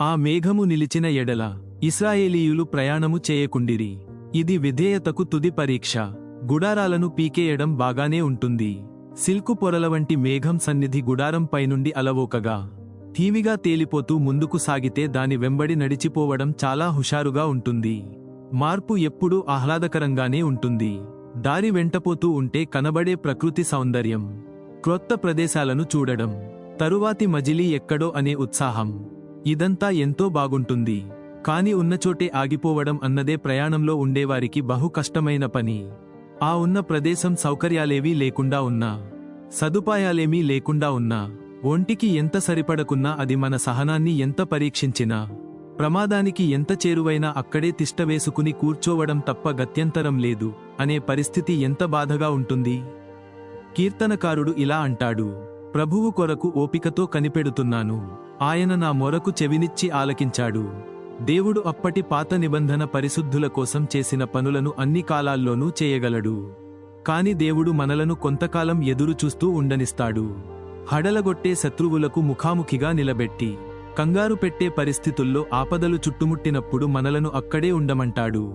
ఆ మేఘము నిలిచిన ఎడల ఇశ్రాయేలీయులు ప్రయాణము చేయకుండిరి. ఇది విధేయతకు తుది పరీక్ష. గుడారాలను పీకేయడం బాగానే ఉంటుంది. సిల్కు పొరల వంటి మేఘం సన్నిధి గుడారం పైనుండి అలవోకగా ఠీవిగా తేలిపోతూ ముందుకు సాగితే దాని వెంబడి నడిచిపోవడం చాలా హుషారుగా ఉంటుంది. మార్పు ఎప్పుడూ ఆహ్లాదకరంగానే ఉంటుంది. దారి వెంటపోతూ ఉంటే కనబడే ప్రకృతి సౌందర్యం, క్రొత్త ప్రదేశాలను చూడడం, తరువాతి మజిలీ ఎక్కడో అనే ఉత్సాహం, ఇదంతా ఎంతో బాగుంటుంది. కాని ఉన్నచోటే ఆగిపోవడం అన్నదే ప్రయాణంలో ఉండేవారికి బహు కష్టమైన పని. ఆ ఉన్న ప్రదేశం సౌకర్యాలేవీ లేకుండా ఉన్నా, సదుపాయాలేమీ లేకుండా ఉన్నా, ఒంటికి ఎంత సరిపడకున్నా, అది మన సహనాన్ని ఎంత పరీక్షించినా, ప్రమాదానికి ఎంత చేరువైనా అక్కడే తిష్టవేసుకుని కూర్చోవడం తప్ప గత్యంతరం లేదు అనే పరిస్థితి ఎంత బాధగా ఉంటుంది. కీర్తనకారుడు ఇలా అంటాడు: ప్రభువు కొరకు ఓపికతో కనిపెడుతున్నాను, ఆయన నా మొరకు చెవినిచ్చి ఆలకించాడు. దేవుడు అప్పటి పాత నిబంధన పరిశుద్ధుల కోసం చేసిన పనులను అన్ని కాలాల్లోనూ చేయగలడు. కాని దేవుడు మనలను కొంతకాలం ఎదురు చూస్తూ ఉండనిస్తాడు. హడలగొట్టే శత్రువులకు ముఖాముఖిగా నిలబెట్టి, కంగారు పెట్టే పరిస్థితుల్లో ఆపదలు చుట్టుముట్టినప్పుడు మనలను అక్కడే ఉండమంటాడు.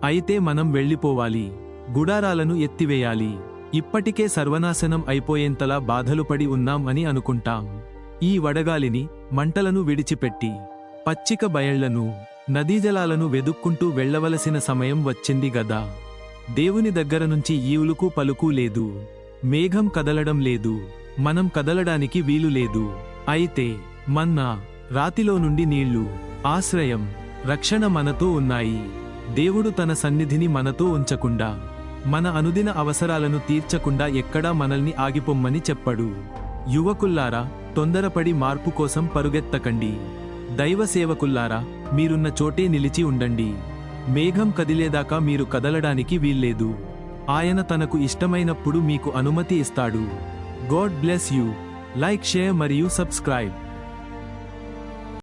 అయితే మనం వెళ్ళిపోవాలి, గుడారాలను ఎత్తివేయాలి, ఇప్పటికే సర్వనాశనం అయిపోయేంతలా బాధలు పడి ఉన్నాం అని అనుకుంటాం. ఈ వడగాలిని, మంటలను విడిచిపెట్టి పచ్చిక బయళ్లను, నదీజలాలను వెదుక్కుంటూ వెళ్లవలసిన సమయం వచ్చింది గదా. దేవుని దగ్గర నుంచి ఈ ఉలుకు పలుకు లేదు. మేఘం కదలడం లేదు, మనం కదలడానికి వీలు లేదు. అయితే మన్నా, రాతిలో నుండి నీళ్లు, ఆశ్రయం, రక్షణ మనతో ఉన్నాయి. దేవుడు తన సన్నిధిని మనతో ఉంచకుండా, మన అనుదిన అవసరాలను తీర్చకుండా ఎక్కడా మనల్ని ఆగిపొమ్మని చెప్పడు. యువకుల్లారా, తొందరపడి మార్పు కోసం పరుగెత్తకండి. దైవ సేవకుల్లారా, మీరున్న చోటే నిలిచి ఉండండి. మేఘం కదిలేదాకా మీరు కదలడానికి వీల్లేదు. ఆయన తనకు ఇష్టమైనప్పుడు మీకు అనుమతి ఇస్తాడు. God bless you. Like, share మరియు సబ్స్క్రైబ్.